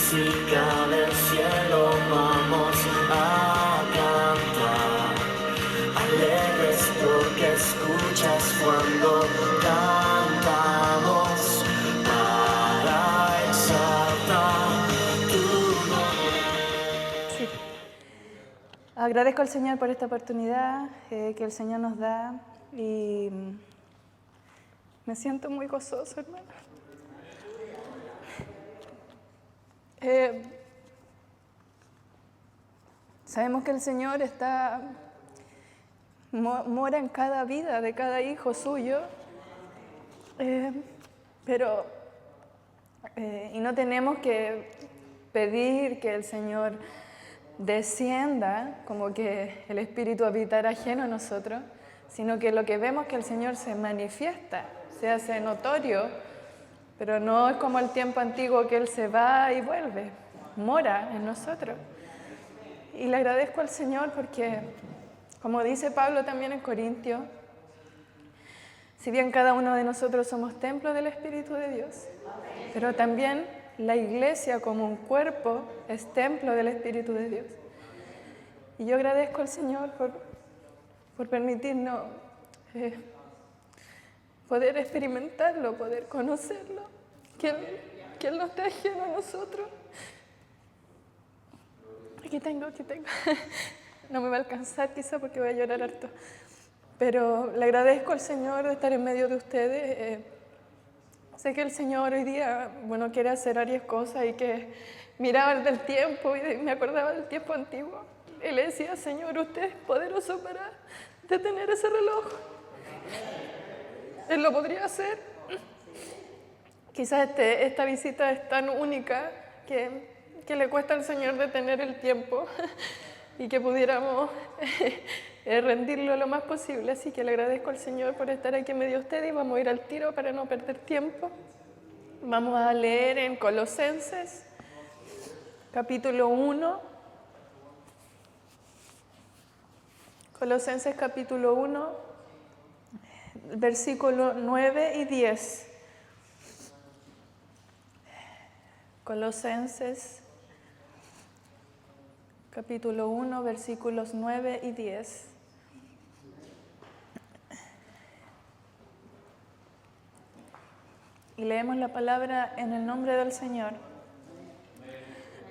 música del cielo vamos a cantar. Alegre esto que escuchas cuando cantamos para exaltar tu nombre. Sí. Agradezco al Señor por esta oportunidad que el Señor nos da y me siento muy gozoso, hermano. Sabemos que el Señor mora en cada vida de cada hijo suyo, y no tenemos que pedir que el Señor descienda, como que el Espíritu habitara ajeno a nosotros, sino que lo que vemos es que el Señor se manifiesta, se hace notorio, pero no es como el tiempo antiguo que Él se va y vuelve, mora en nosotros. Y le agradezco al Señor porque, como dice Pablo también en Corintios, si bien cada uno de nosotros somos templo del Espíritu de Dios, pero también la iglesia como un cuerpo es templo del Espíritu de Dios. Y yo agradezco al Señor por permitirnos poder experimentarlo, poder conocerlo, que Él no esté ajeno a nosotros. Aquí tengo. No me va a alcanzar quizá porque voy a llorar harto. Pero le agradezco al Señor de estar en medio de ustedes. Sé que el Señor hoy día, quiere hacer varias cosas y que miraba del tiempo y me acordaba del tiempo antiguo. Él decía, Señor, usted es poderoso para detener ese reloj. Él lo podría hacer. Quizás esta visita es tan única que le cuesta al Señor detener el tiempo y que pudiéramos rendirlo lo más posible. Así que le agradezco al Señor por estar aquí en medio de ustedes y vamos a ir al tiro para no perder tiempo. Vamos a leer en Colosenses, capítulo 1. Colosenses capítulo 1, versículos 9 y 10. Colosenses capítulo 1, versículos 9 y 10. Y leemos la palabra en el nombre del Señor.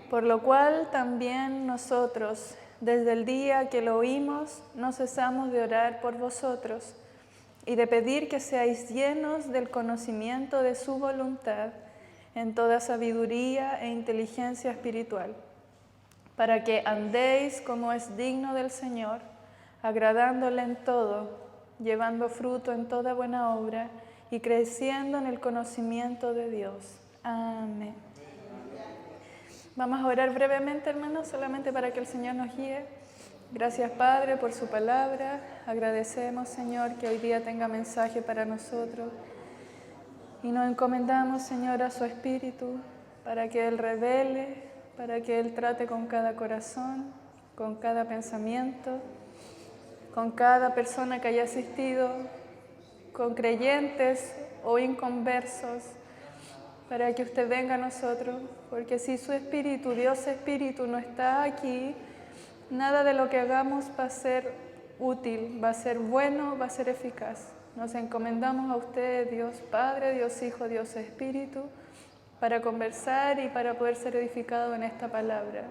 Por lo cual también nosotros, desde el día que lo oímos, no cesamos de orar por vosotros y de pedir que seáis llenos del conocimiento de su voluntad en toda sabiduría e inteligencia espiritual, para que andéis como es digno del Señor, agradándole en todo, llevando fruto en toda buena obra y creciendo en el conocimiento de Dios. Amén. Vamos a orar brevemente, hermanos, solamente para que el Señor nos guíe. Gracias, Padre, por su palabra. Agradecemos, Señor, que hoy día tenga mensaje para nosotros. Y nos encomendamos, Señor, a su Espíritu, para que Él revele, para que Él trate con cada corazón, con cada pensamiento, con cada persona que haya asistido, con creyentes o inconversos, para que usted venga a nosotros, porque si su Espíritu, Dios Espíritu, no está aquí, nada de lo que hagamos va a ser útil, va a ser bueno, va a ser eficaz. Nos encomendamos a usted, Dios Padre, Dios Hijo, Dios Espíritu, para conversar y para poder ser edificado en esta palabra.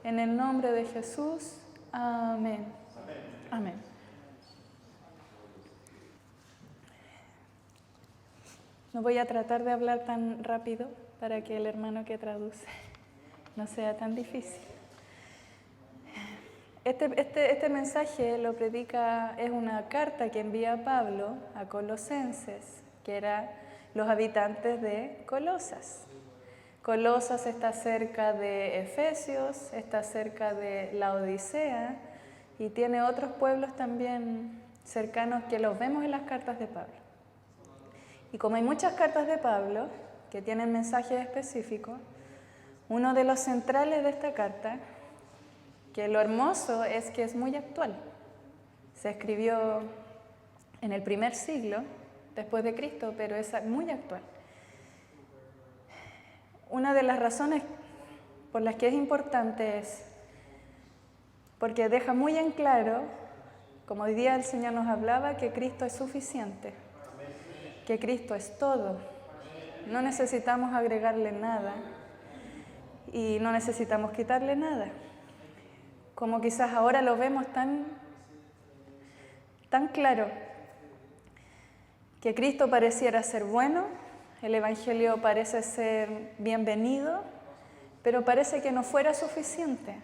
En el nombre de Jesús, amén. Amén. No voy a tratar de hablar tan rápido para que el hermano que traduce no sea tan difícil. Este mensaje lo predica, es una carta que envía Pablo a Colosenses, que eran los habitantes de Colosas. Colosas está cerca de Efesios, está cerca de la Odisea y tiene otros pueblos también cercanos que los vemos en las cartas de Pablo. Y como hay muchas cartas de Pablo que tienen mensajes específicos, uno de los centrales de esta carta, que lo hermoso es que es muy actual. Se escribió en el primer siglo después de Cristo, pero es muy actual. Una de las razones por las que es importante es porque deja muy en claro, como hoy día el Señor nos hablaba, que Cristo es suficiente, que Cristo es todo. No necesitamos agregarle nada y no necesitamos quitarle nada. Como quizás ahora lo vemos tan claro, que Cristo pareciera ser bueno, el Evangelio parece ser bienvenido, pero parece que no fuera suficiente,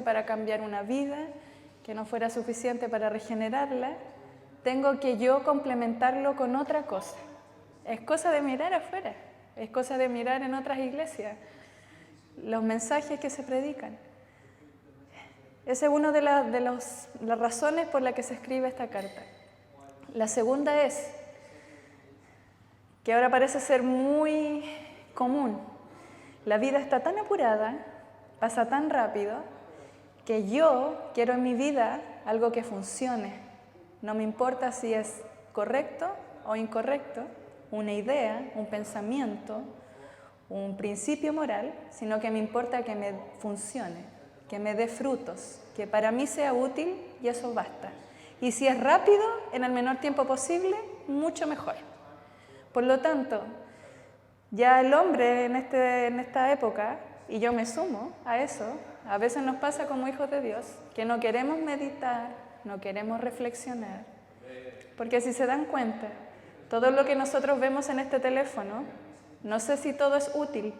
para cambiar una vida, que no fuera suficiente para regenerarla. Tengo que yo complementarlo con otra cosa. Es cosa de mirar afuera, es cosa de mirar en otras iglesias, los mensajes que se predican. Esa es una de las razones por las que se escribe esta carta. La segunda es que ahora parece ser muy común. La vida está tan apurada, pasa tan rápido, que yo quiero en mi vida algo que funcione. No me importa si es correcto o incorrecto, una idea, un pensamiento, un principio moral, sino que me importa que me funcione, que me dé frutos, que para mí sea útil y eso basta. Y si es rápido, en el menor tiempo posible, mucho mejor. Por lo tanto, ya el hombre en esta época, y yo me sumo a eso, a veces nos pasa como hijos de Dios, que no queremos meditar, no queremos reflexionar, porque si se dan cuenta, todo lo que nosotros vemos en este teléfono, no sé si todo es útil,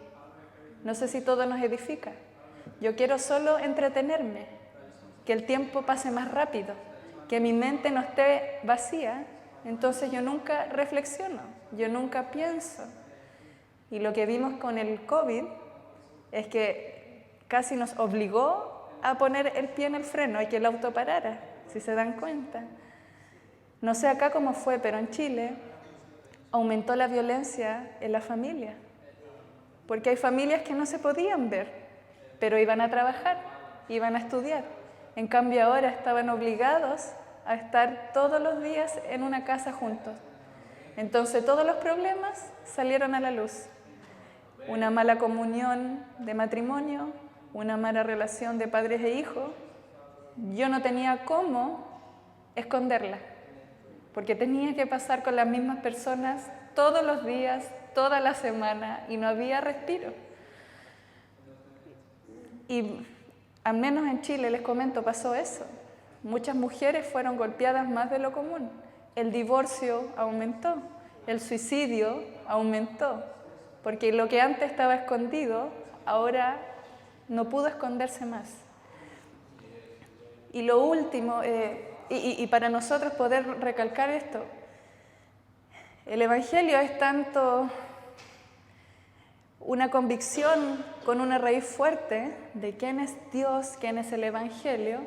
no sé si todo nos edifica. Yo quiero solo entretenerme, que el tiempo pase más rápido, que mi mente no esté vacía, entonces yo nunca reflexiono, yo nunca pienso. Y lo que vimos con el COVID es que casi nos obligó a poner el pie en el freno y que el auto parara, si se dan cuenta. No sé acá cómo fue, pero en Chile aumentó la violencia en la familia, porque hay familias que no se podían ver, pero iban a trabajar, iban a estudiar. En cambio ahora estaban obligados a estar todos los días en una casa juntos. Entonces todos los problemas salieron a la luz. Una mala comunión de matrimonio, una mala relación de padres e hijos. Yo no tenía cómo esconderla, porque tenía que pasar con las mismas personas todos los días, toda la semana, y no había respiro. Y al menos en Chile, les comento, pasó eso. Muchas mujeres fueron golpeadas más de lo común. El divorcio aumentó, el suicidio aumentó, porque lo que antes estaba escondido, ahora no pudo esconderse más. Y lo último, y para nosotros poder recalcar esto, el Evangelio es tanto una convicción con una raíz fuerte de quién es Dios, quién es el Evangelio.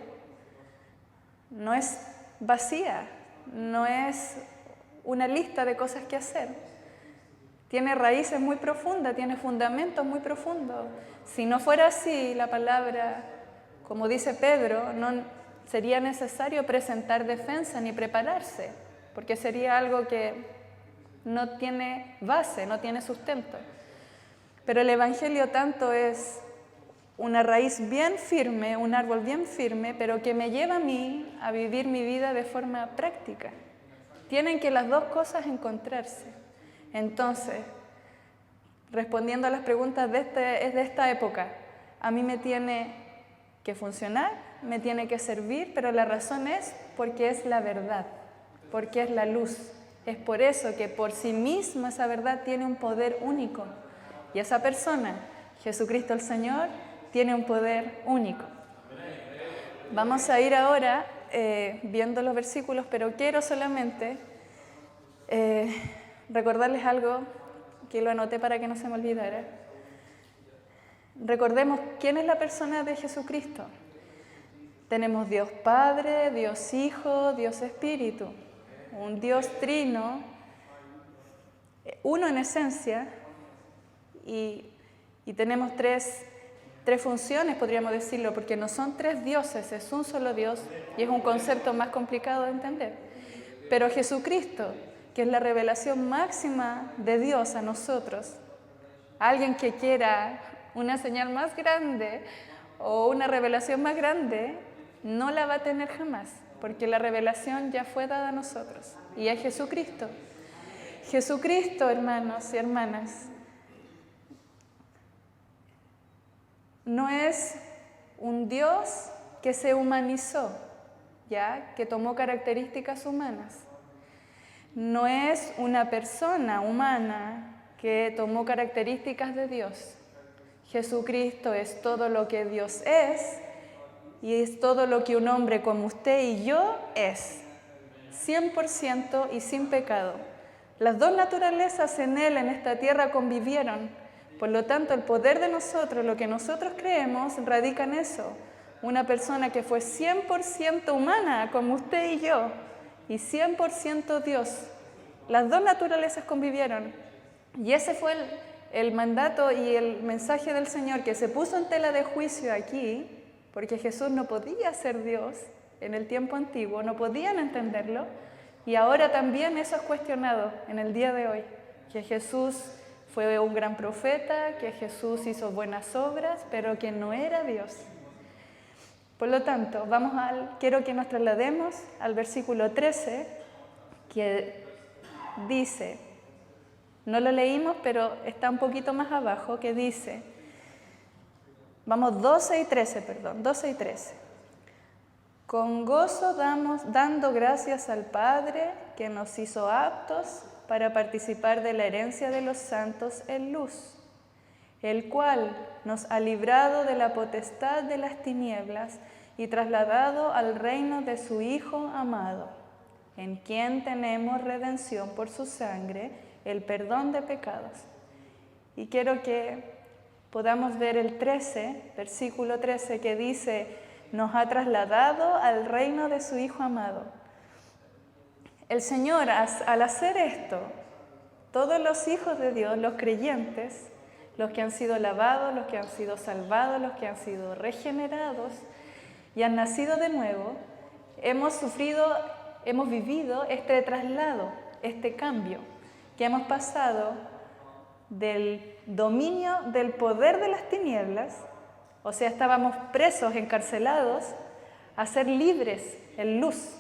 No es vacía, no es una lista de cosas que hacer. Tiene raíces muy profundas, tiene fundamentos muy profundos. Si no fuera así, la palabra, como dice Pedro, no sería necesario presentar defensa ni prepararse, porque sería algo que no tiene base, no tiene sustento. Pero el Evangelio tanto es una raíz bien firme, un árbol bien firme, pero que me lleva a mí a vivir mi vida de forma práctica. Tienen que las dos cosas encontrarse. Entonces, respondiendo a las preguntas de esta época, a mí me tiene que funcionar, me tiene que servir, pero la razón es porque es la verdad, porque es la luz. Es por eso que por sí misma esa verdad tiene un poder único. Y esa persona, Jesucristo el Señor, tiene un poder único. Vamos a ir ahora viendo los versículos, pero quiero solamente recordarles algo que lo anoté para que no se me olvidara. Recordemos quién es la persona de Jesucristo. Tenemos Dios Padre, Dios Hijo, Dios Espíritu, un Dios trino, uno en esencia, y tenemos tres funciones, podríamos decirlo, porque no son tres dioses, es un solo Dios y es un concepto más complicado de entender. Pero Jesucristo, que es la revelación máxima de Dios a nosotros, alguien que quiera una señal más grande o una revelación más grande, no la va a tener jamás, porque la revelación ya fue dada a nosotros, y es Jesucristo. Jesucristo, hermanos y hermanas, no es un Dios que se humanizó, ¿ya? Que tomó características humanas. No es una persona humana que tomó características de Dios. Jesucristo es todo lo que Dios es y es todo lo que un hombre como usted y yo es, 100% y sin pecado. Las dos naturalezas en Él, en esta tierra, convivieron. Por lo tanto, el poder de nosotros, lo que nosotros creemos, radica en eso. Una persona que fue 100% humana, como usted y yo, y 100% Dios. Las dos naturalezas convivieron. Y ese fue el mandato y el mensaje del Señor, que se puso en tela de juicio aquí, porque Jesús no podía ser Dios en el tiempo antiguo, no podían entenderlo, y ahora también eso es cuestionado en el día de hoy, que Jesús fue un gran profeta, que Jesús hizo buenas obras, pero que no era Dios. Por lo tanto, quiero que nos traslademos al versículo 13, que dice, no lo leímos, pero está un poquito más abajo, que dice, 12 y 13. Con gozo dando gracias al Padre que nos hizo aptos para participar de la herencia de los santos en luz, el cual nos ha librado de la potestad de las tinieblas y trasladado al reino de su Hijo amado, en quien tenemos redención por su sangre, el perdón de pecados. Y quiero que podamos ver el 13, versículo 13, que dice, nos ha trasladado al reino de su Hijo amado. El Señor, al hacer esto, todos los hijos de Dios, los creyentes, los que han sido lavados, los que han sido salvados, los que han sido regenerados y han nacido de nuevo, hemos vivido este traslado, este cambio, que hemos pasado del dominio del poder de las tinieblas, o sea, estábamos presos, encarcelados, a ser libres en luz.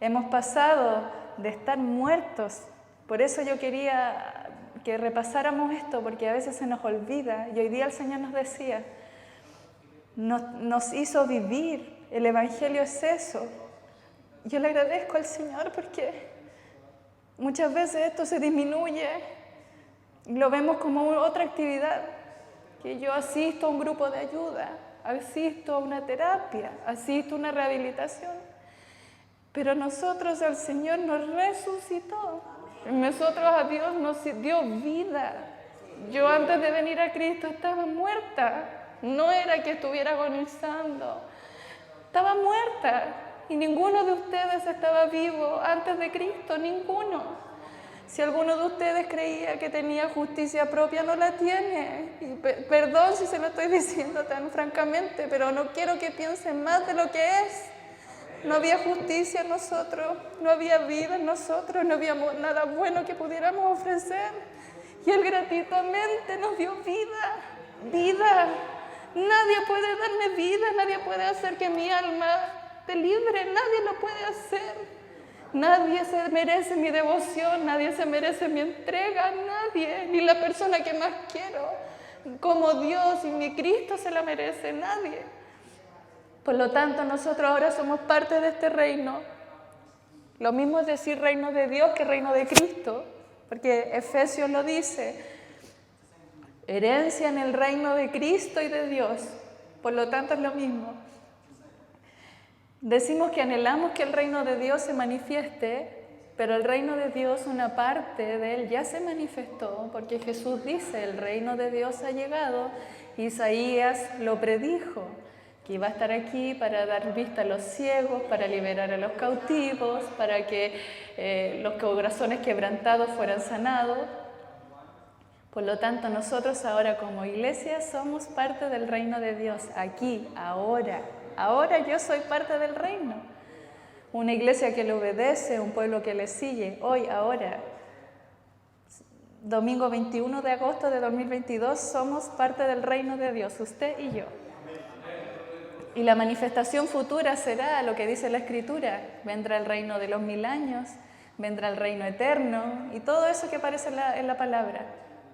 Hemos pasado de estar muertos. Por eso yo quería que repasáramos esto, porque a veces se nos olvida, y hoy día el Señor nos decía, nos hizo vivir, el Evangelio es eso. Yo le agradezco al Señor porque muchas veces esto se disminuye, lo vemos como otra actividad, que yo asisto a un grupo de ayuda, asisto a una terapia, asisto a una rehabilitación, pero nosotros al Señor nos resucitó, nosotros a Dios nos dio vida. Yo antes de venir a Cristo estaba muerta, no era que estuviera agonizando, estaba muerta y ninguno de ustedes estaba vivo antes de Cristo, ninguno. Si alguno de ustedes creía que tenía justicia propia, no la tiene. Y perdón si se lo estoy diciendo tan francamente, pero no quiero que piensen más de lo que es. No había justicia en nosotros, no había vida en nosotros, no había nada bueno que pudiéramos ofrecer. Y Él gratuitamente nos dio vida, vida. Nadie puede darme vida, nadie puede hacer que mi alma esté libre, nadie lo puede hacer. Nadie se merece mi devoción, nadie se merece mi entrega, nadie, ni la persona que más quiero, como Dios y mi Cristo se la merece, nadie. Por lo tanto, nosotros ahora somos parte de este reino. Lo mismo es decir reino de Dios que reino de Cristo, porque Efesios lo dice, herencia en el reino de Cristo y de Dios. Por lo tanto, es lo mismo. Decimos que anhelamos que el reino de Dios se manifieste, pero el reino de Dios, una parte de él ya se manifestó, porque Jesús dice, el reino de Dios ha llegado. Isaías lo predijo, que iba a estar aquí para dar vista a los ciegos, para liberar a los cautivos, para que los corazones quebrantados fueran sanados. Por lo tanto, nosotros ahora como iglesia somos parte del reino de Dios, aquí, ahora. Ahora yo soy parte del reino. Una iglesia que le obedece, un pueblo que le sigue, hoy, ahora. domingo 21 de agosto de 2022, somos parte del reino de Dios, usted y yo. Y la manifestación futura será lo que dice la Escritura: vendrá el reino de los 1000 años, vendrá el reino eterno, y todo eso que aparece en la palabra,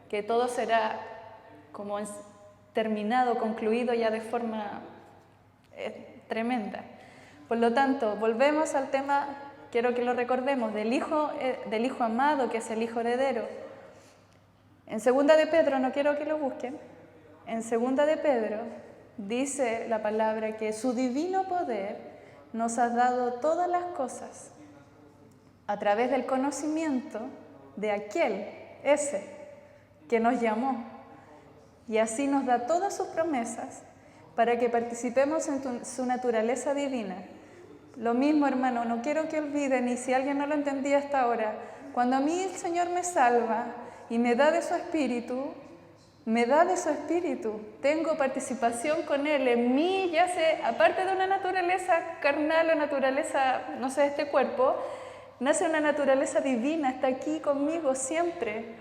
que todo será como terminado, concluido ya de forma tremenda. Por lo tanto, volvemos al tema, quiero que lo recordemos, del hijo amado, que es el hijo heredero. En 2 de Pedro, no quiero que lo busquen, en 2 de Pedro dice la palabra que su divino poder nos ha dado todas las cosas a través del conocimiento de ese que nos llamó, y así nos da todas sus promesas para que participemos en su naturaleza divina. Lo mismo, hermano, no quiero que olviden, y si alguien no lo entendía hasta ahora, cuando a mí el Señor me salva y me da de su Espíritu, tengo participación con Él. En mí yace, aparte de una naturaleza carnal o naturaleza, no sé, de este cuerpo, nace una naturaleza divina, está aquí conmigo siempre.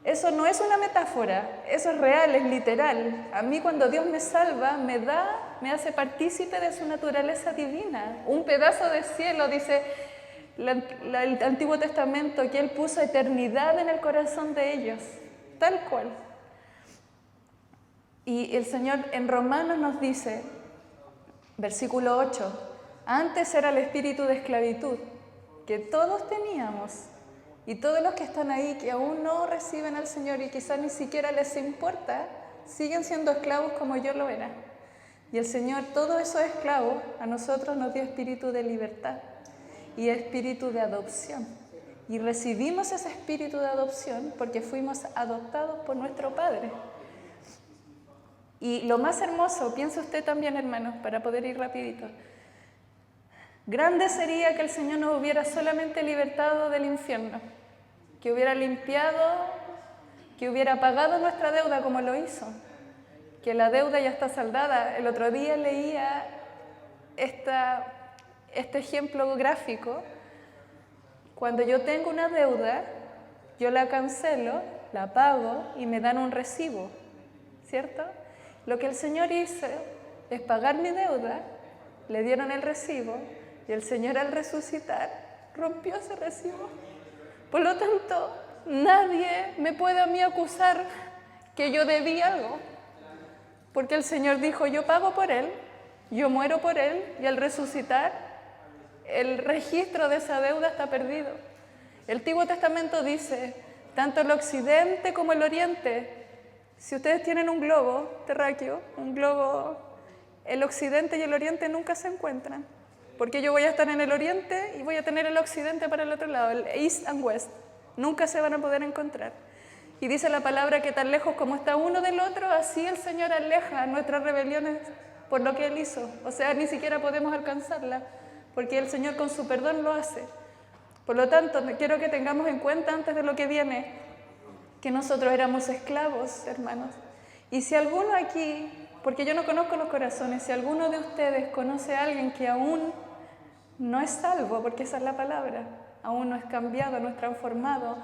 Eso no es una metáfora, eso es real, es literal. A mí cuando Dios me salva, me hace partícipe de su naturaleza divina. Un pedazo de cielo, dice el Antiguo Testamento, que Él puso eternidad en el corazón de ellos, tal cual. Y el Señor en Romanos nos dice, versículo 8, antes era el espíritu de esclavitud que todos teníamos, y todos los que están ahí que aún no reciben al Señor y quizás ni siquiera les importa, siguen siendo esclavos como yo lo era. Y el Señor, todos esos esclavos, a nosotros nos dio espíritu de libertad y espíritu de adopción. Y recibimos ese espíritu de adopción porque fuimos adoptados por nuestro Padre. Y lo más hermoso, piense usted también, hermanos, para poder ir rapidito. Grande sería que el Señor nos hubiera solamente libertado del infierno, que hubiera limpiado, que hubiera pagado nuestra deuda como lo hizo, que la deuda ya está saldada. El otro día leía este ejemplo gráfico. Cuando yo tengo una deuda, yo la cancelo, la pago y me dan un recibo, ¿cierto? Lo que el Señor hizo es pagar mi deuda, le dieron el recibo y el Señor al resucitar rompió ese recibo. Por lo tanto, nadie me puede a mí acusar que yo debí algo, porque el Señor dijo, yo pago por Él, yo muero por Él, y al resucitar, el registro de esa deuda está perdido. El Antiguo Testamento dice, tanto el occidente como el oriente, si ustedes tienen un globo terráqueo, el occidente y el oriente nunca se encuentran, porque yo voy a estar en el oriente y voy a tener el occidente para el otro lado, el east and west, nunca se van a poder encontrar. Y dice la palabra que tan lejos como está uno del otro, así el Señor aleja nuestras rebeliones por lo que Él hizo. O sea, ni siquiera podemos alcanzarla, porque el Señor con su perdón lo hace. Por lo tanto, quiero que tengamos en cuenta antes de lo que viene, que nosotros éramos esclavos, hermanos. Y si alguno aquí, porque yo no conozco los corazones, si alguno de ustedes conoce a alguien que aún no es salvo, porque esa es la palabra, aún no es cambiado, no es transformado,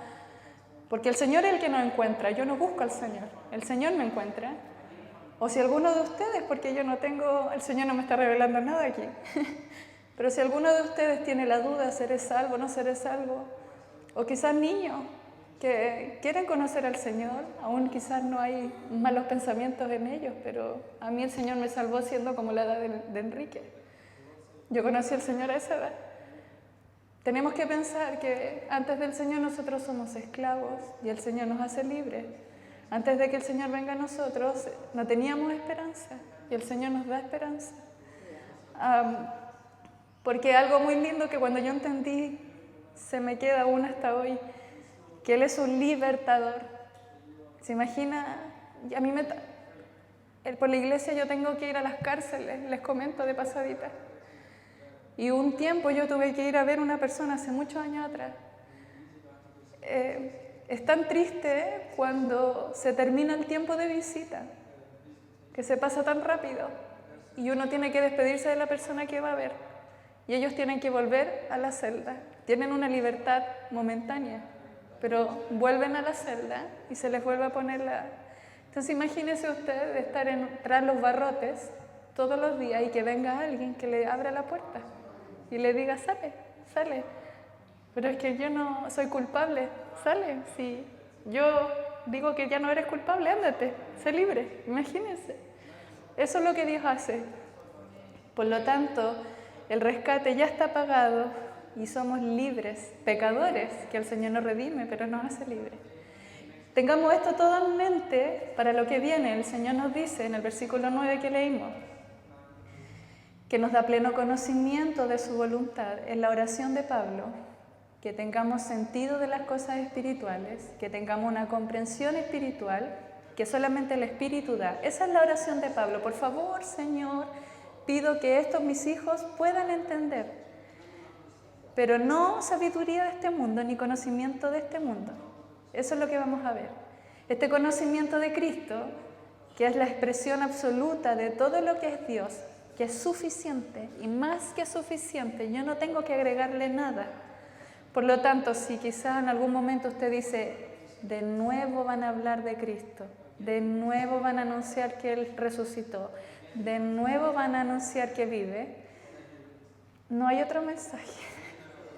porque el Señor es el que nos encuentra, yo no busco al Señor, el Señor me encuentra. O si alguno de ustedes, porque yo no tengo, el Señor no me está revelando nada aquí, pero si alguno de ustedes tiene la duda, ¿seré salvo, no seré salvo? O quizás niños que quieren conocer al Señor, aún quizás no hay malos pensamientos en ellos, pero a mí el Señor me salvó siendo como la edad de Enrique. Yo conocí al Señor a esa edad. Tenemos que pensar que antes del Señor nosotros somos esclavos y el Señor nos hace libres. Antes de que el Señor venga a nosotros no teníamos esperanza y el Señor nos da esperanza. Porque algo muy lindo que cuando yo entendí, se me queda aún hasta hoy, que Él es un libertador. ¿Se imagina? A mí por la iglesia yo tengo que ir a las cárceles, les comento de pasadita. Y un tiempo yo tuve que ir a ver a una persona hace muchos años atrás. Es tan triste cuando se termina el tiempo de visita, que se pasa tan rápido y uno tiene que despedirse de la persona que va a ver y ellos tienen que volver a la celda. Tienen una libertad momentánea, pero vuelven a la celda y se les vuelve a poner la... Entonces imagínese usted de estar tras los barrotes todos los días y que venga alguien que le abra la puerta y le diga, sale, sale. Pero es que yo no soy culpable, sale. Si yo digo que ya no eres culpable, ándate, sé libre, imagínense. Eso es lo que Dios hace. Por lo tanto, el rescate ya está pagado y somos libres, pecadores, que el Señor nos redime, pero nos hace libres. Tengamos esto todo en mente para lo que viene. El Señor nos dice en el versículo 9 que leímos, que nos da pleno conocimiento de su voluntad en la oración de Pablo, que tengamos sentido de las cosas espirituales, que tengamos una comprensión espiritual que solamente el Espíritu da. Esa es la oración de Pablo. Por favor, Señor, pido que estos mis hijos puedan entender, pero no sabiduría de este mundo ni conocimiento de este mundo. Eso es lo que vamos a ver. Este conocimiento de Cristo, que es la expresión absoluta de todo lo que es Dios, que es suficiente y más que suficiente, yo no tengo que agregarle nada. Por lo tanto, si quizá en algún momento usted dice, de nuevo van a hablar de Cristo, de nuevo van a anunciar que Él resucitó, de nuevo van a anunciar que vive, no hay otro mensaje,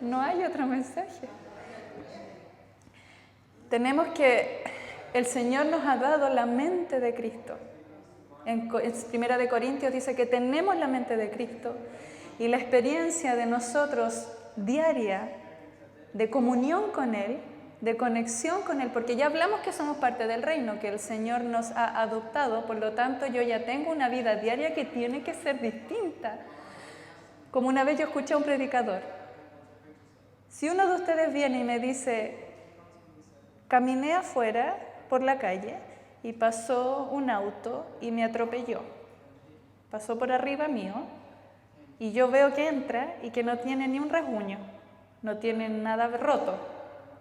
no hay otro mensaje. Tenemos que, el Señor nos ha dado la mente de Cristo. En 1 Corintios dice que tenemos la mente de Cristo y la experiencia de nosotros diaria de comunión con Él, de conexión con Él, porque ya hablamos que somos parte del reino, que el Señor nos ha adoptado, por lo tanto yo ya tengo una vida diaria que tiene que ser distinta. Como una vez yo escuché a un predicador, si uno de ustedes viene y me dice, caminé afuera por la calle y pasó un auto y me atropelló, pasó por arriba mío y yo veo que entra y que no tiene ni un rasguño, no tiene nada roto,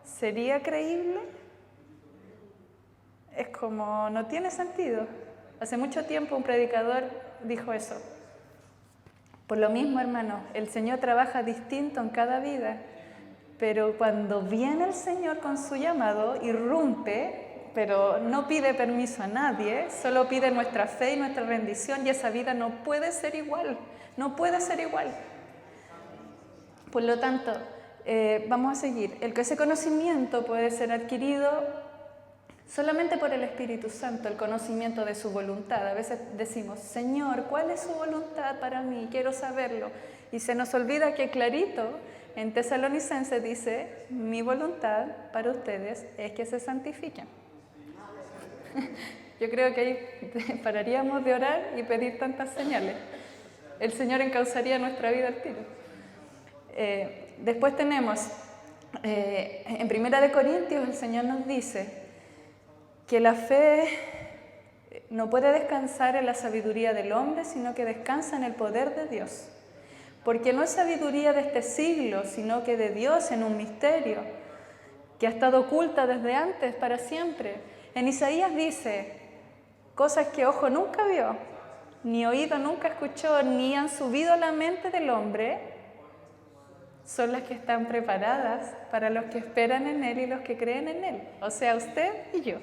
¿sería creíble? Es como, no tiene sentido. Hace mucho tiempo un predicador dijo eso. Por lo mismo, hermano, el Señor trabaja distinto en cada vida, pero cuando viene el Señor con su llamado, irrumpe, pero no pide permiso a nadie, solo pide nuestra fe y nuestra rendición, y esa vida no puede ser igual, no puede ser igual. Por lo tanto, vamos a seguir. Ese conocimiento puede ser adquirido solamente por el Espíritu Santo, el conocimiento de su voluntad. A veces decimos, Señor, ¿cuál es su voluntad para mí? Quiero saberlo. Y se nos olvida que clarito en Tesalonicenses dice, mi voluntad para ustedes es que se santifiquen. Yo creo que ahí pararíamos de orar y pedir tantas señales. El Señor encauzaría nuestra vida al tiro. Después tenemos, en 1 Corintios el Señor nos dice que la fe no puede descansar en la sabiduría del hombre, sino que descansa en el poder de Dios. Porque no es sabiduría de este siglo, sino que de Dios en un misterio que ha estado oculta desde antes para siempre. En Isaías dice, cosas que ojo nunca vio, ni oído nunca escuchó, ni han subido a la mente del hombre, son las que están preparadas para los que esperan en Él y los que creen en Él, o sea, usted y yo.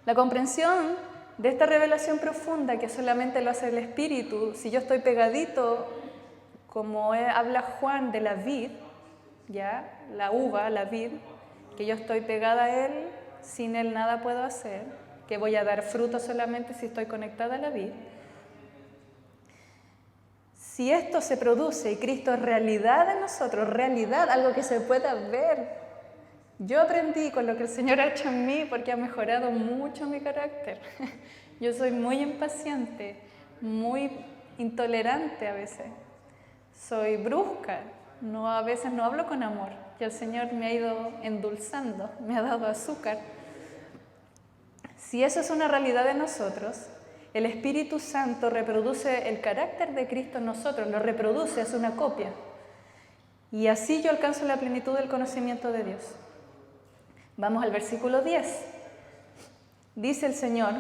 La comprensión de esta revelación profunda que solamente lo hace el Espíritu, si yo estoy pegadito, como habla Juan de la vid, ¿ya? La uva, la vid, que yo estoy pegada a Él, sin Él nada puedo hacer, que voy a dar fruto solamente si estoy conectada a la vid. Si esto se produce y Cristo es realidad en nosotros, realidad, algo que se pueda ver. Yo aprendí con lo que el Señor ha hecho en mí porque ha mejorado mucho mi carácter. Yo soy muy impaciente, muy intolerante a veces. Soy brusca, a veces no hablo con amor. Y el Señor me ha ido endulzando, me ha dado azúcar. Si eso es una realidad de nosotros, el Espíritu Santo reproduce el carácter de Cristo en nosotros, lo reproduce, es una copia. Y así yo alcanzo la plenitud del conocimiento de Dios. Vamos al versículo 10. Dice el Señor,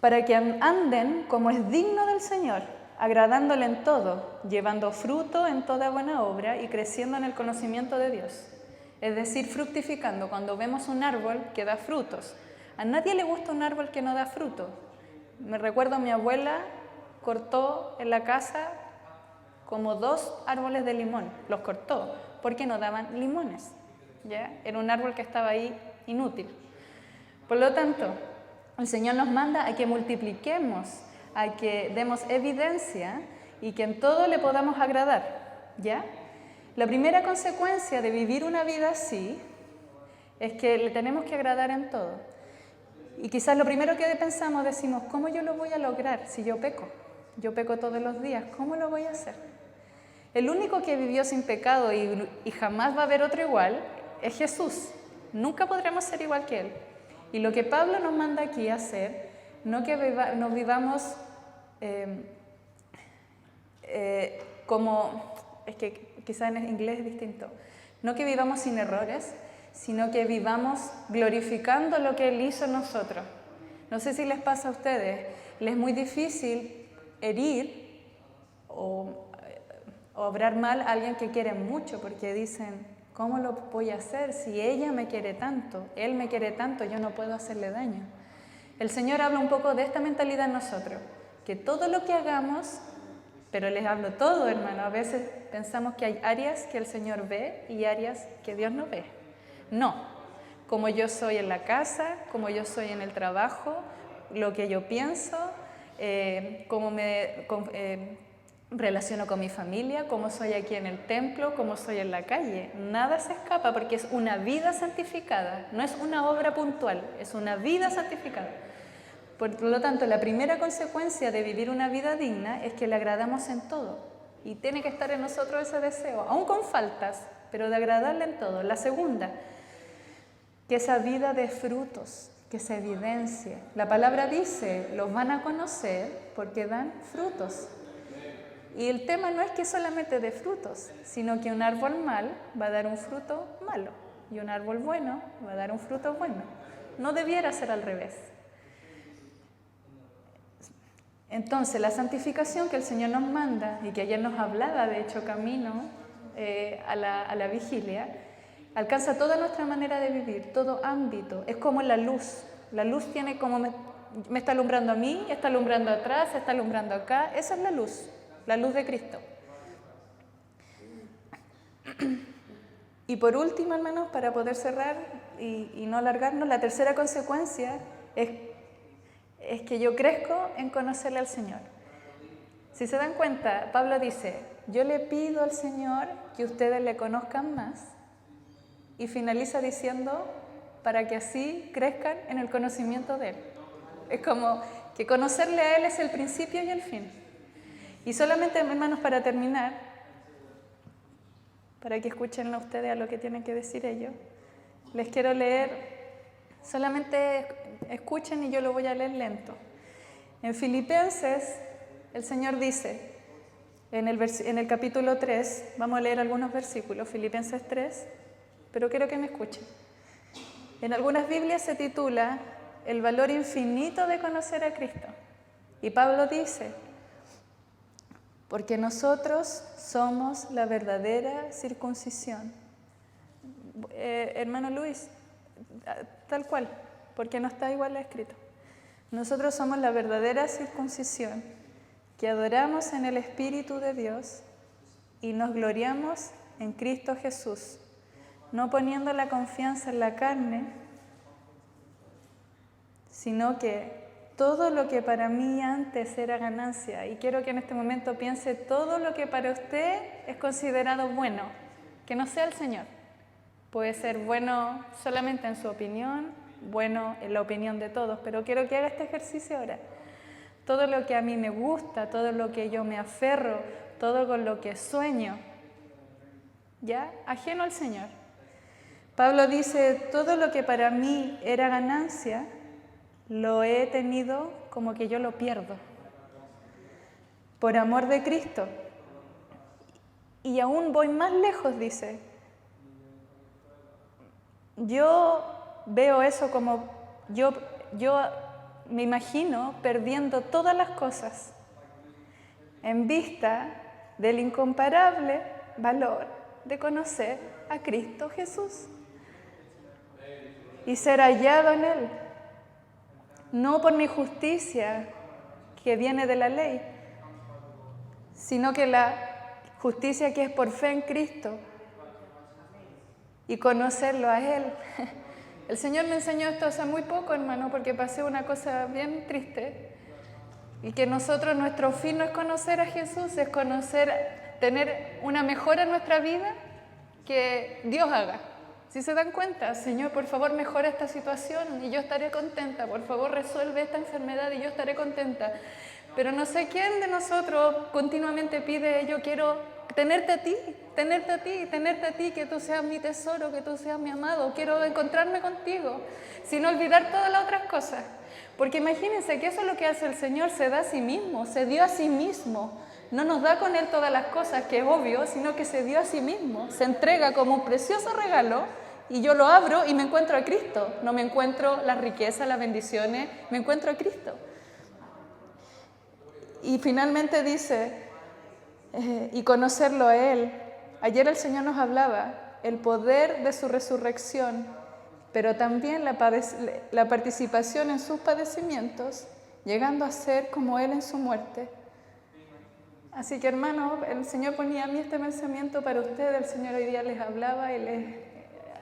para que anden como es digno del Señor, agradándole en todo, llevando fruto en toda buena obra y creciendo en el conocimiento de Dios. Es decir, fructificando. Cuando vemos un árbol que da frutos, a nadie le gusta un árbol que no da fruto. Me recuerdo, mi abuela cortó en la casa como 2 árboles de limón, los cortó porque no daban limones, ¿ya? Era un árbol que estaba ahí inútil. Por lo tanto, el Señor nos manda a que multipliquemos, a que demos evidencia y que en todo le podamos agradar, ¿ya? La primera consecuencia de vivir una vida así es que le tenemos que agradar en todo. Y quizás lo primero que pensamos, decimos, ¿cómo yo lo voy a lograr si yo peco? Yo peco todos los días, ¿cómo lo voy a hacer? El único que vivió sin pecado y jamás va a haber otro igual es Jesús. Nunca podremos ser igual que Él. Y lo que Pablo nos manda aquí a hacer, no que nos vivamos como, es que quizá en inglés es distinto, no que vivamos sin errores, sino que vivamos glorificando lo que Él hizo en nosotros. No sé si les pasa a ustedes, les es muy difícil herir o obrar mal a alguien que quieren mucho, porque dicen, ¿cómo lo voy a hacer si ella me quiere tanto, él me quiere tanto, yo no puedo hacerle daño? El Señor habla un poco de esta mentalidad en nosotros, que todo lo que hagamos, pero les hablo todo, hermano, a veces pensamos que hay áreas que el Señor ve y áreas que Dios no ve. No, como yo soy en la casa, como yo soy en el trabajo, lo que yo pienso, cómo me relaciono con mi familia, cómo soy aquí en el templo, cómo soy en la calle. Nada se escapa porque es una vida santificada, no es una obra puntual, es una vida santificada. Por lo tanto, la primera consecuencia de vivir una vida digna es que le agradamos en todo. Y tiene que estar en nosotros ese deseo, aún con faltas, pero de agradarle en todo. La segunda, que esa vida dé frutos, que se evidencie. La palabra dice, los van a conocer porque dan frutos. Y el tema no es que solamente dé frutos, sino que un árbol mal va a dar un fruto malo y un árbol bueno va a dar un fruto bueno. No debiera ser al revés. Entonces, la santificación que el Señor nos manda y que ayer nos hablaba, de hecho, camino a la vigilia, alcanza toda nuestra manera de vivir, todo ámbito. Es como la luz. La luz tiene como me está alumbrando a mí, está alumbrando atrás, está alumbrando acá. Esa es la luz de Cristo. Y por último, hermanos, para poder cerrar y no alargarnos, la tercera consecuencia es que yo crezco en conocerle al Señor. Si se dan cuenta, Pablo dice, yo le pido al Señor que ustedes le conozcan más, y finaliza diciendo, para que así crezcan en el conocimiento de Él. Es como que conocerle a Él es el principio y el fin. Y solamente, hermanos, para terminar, para que escuchen a ustedes a lo que tienen que decir ellos, les quiero leer, solamente escuchen y yo lo voy a leer lento. En Filipenses, el Señor dice, en el capítulo 3, vamos a leer algunos versículos, Filipenses 3, pero quiero que me escuchen. En algunas Biblias se titula El valor infinito de conocer a Cristo. Y Pablo dice, porque nosotros somos la verdadera circuncisión. Hermano Luis, tal cual, porque no está igual escrito. Nosotros somos la verdadera circuncisión, que adoramos en el Espíritu de Dios y nos gloriamos en Cristo Jesús, no poniendo la confianza en la carne, sino que todo lo que para mí antes era ganancia, y quiero que en este momento piense todo lo que para usted es considerado bueno, que no sea el Señor. Puede ser bueno solamente en su opinión, bueno en la opinión de todos, pero quiero que haga este ejercicio ahora. Todo lo que a mí me gusta, todo lo que yo me aferro, todo con lo que sueño, ¿ya? Ajeno al Señor. Pablo dice, todo lo que para mí era ganancia, lo he tenido como que yo lo pierdo, por amor de Cristo. Y aún voy más lejos, dice. Yo veo eso como, yo me imagino perdiendo todas las cosas en vista del incomparable valor de conocer a Cristo Jesús y ser hallado en Él, no por mi justicia que viene de la ley, sino que la justicia que es por fe en Cristo y conocerlo a Él. El Señor me enseñó esto hace muy poco, hermano, porque pasé una cosa bien triste, y que nosotros, nuestro fin no es conocer a Jesús, es tener una mejora en nuestra vida que Dios haga. Si se dan cuenta, Señor, por favor mejora esta situación y yo estaré contenta, por favor resuelve esta enfermedad y yo estaré contenta. Pero no sé quién de nosotros continuamente pide, yo quiero tenerte a ti, tenerte a ti, tenerte a ti, que tú seas mi tesoro, que tú seas mi amado, quiero encontrarme contigo, sin olvidar todas las otras cosas. Porque imagínense que eso es lo que hace el Señor, se da a sí mismo, se dio a sí mismo. No nos da con Él todas las cosas, que es obvio, sino que se dio a sí mismo, se entrega como un precioso regalo y yo lo abro y me encuentro a Cristo. No me encuentro las riquezas, las bendiciones, me encuentro a Cristo. Y finalmente dice, y conocerlo a Él. Ayer el Señor nos hablaba, el poder de su resurrección, pero también la participación en sus padecimientos, llegando a ser como Él en su muerte. Así que, hermanos, el Señor ponía a mí este pensamiento para ustedes. El Señor hoy día les hablaba y les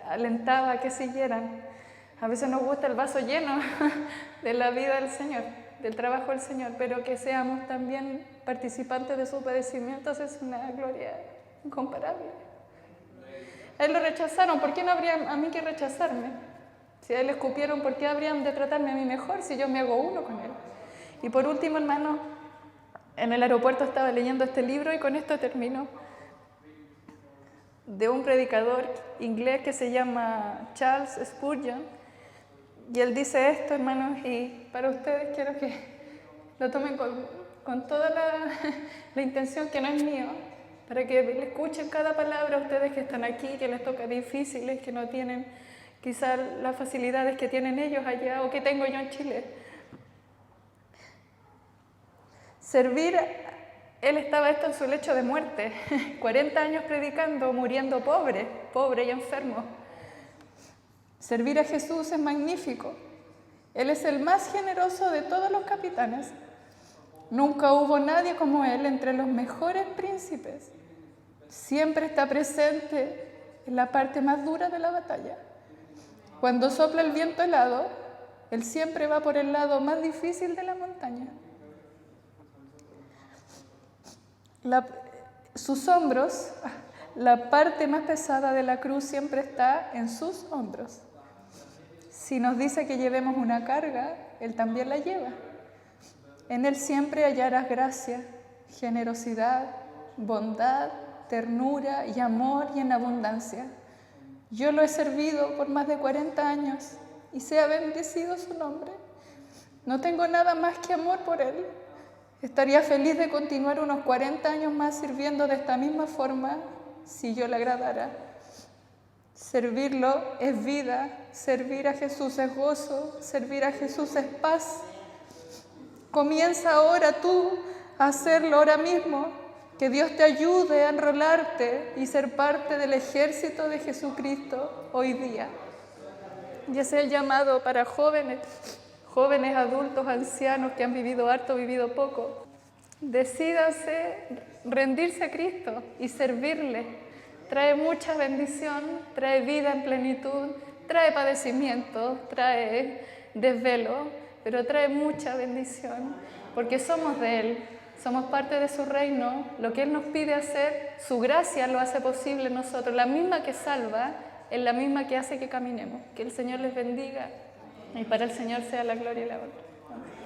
alentaba a que siguieran. A veces nos gusta el vaso lleno de la vida del Señor, del trabajo del Señor, pero que seamos también participantes de sus padecimientos es una gloria incomparable. A Él lo rechazaron, ¿por qué no habría a mí que rechazarme? Si a Él le escupieron, ¿por qué habrían de tratarme a mí mejor si yo me hago uno con Él? Y por último, hermano, en el aeropuerto estaba leyendo este libro y con esto termino, de un predicador inglés que se llama Charles Spurgeon, y él dice esto, hermanos, y para ustedes quiero que lo tomen con toda la intención, que no es mío, para que le escuchen cada palabra a ustedes que están aquí, que les toca difíciles, que no tienen quizás las facilidades que tienen ellos allá o que tengo yo en Chile. Servir, él estaba esto en su lecho de muerte, 40 años predicando, muriendo pobre y enfermo. Servir a Jesús es magnífico. Él es el más generoso de todos los capitanes. Nunca hubo nadie como Él entre los mejores príncipes. Siempre está presente en la parte más dura de la batalla. Cuando sopla el viento helado, Él siempre va por el lado más difícil de la montaña. Sus hombros, la parte más pesada de la cruz siempre está en sus hombros. Si nos dice que llevemos una carga, Él también la lleva. En Él siempre hallarás gracia, generosidad, bondad, ternura y amor y en abundancia. Yo lo he servido por más de 40 años y sea bendecido su nombre. No tengo nada más que amor por Él. Estaría feliz de continuar unos 40 años más sirviendo de esta misma forma si yo le agradara. Servirlo es vida, servir a Jesús es gozo, servir a Jesús es paz. Comienza ahora tú a hacerlo ahora mismo. Que Dios te ayude a enrolarte y ser parte del ejército de Jesucristo hoy día. Y ese es el llamado para jóvenes, adultos, ancianos que han vivido harto, vivido poco. Decídase rendirse a Cristo y servirle. Trae mucha bendición, trae vida en plenitud, trae padecimiento, trae desvelo, pero trae mucha bendición, porque somos de Él, somos parte de su reino. Lo que Él nos pide hacer, su gracia lo hace posible en nosotros, la misma que salva, es la misma que hace que caminemos. Que el Señor les bendiga y para el Señor sea la gloria y la honra. Amén.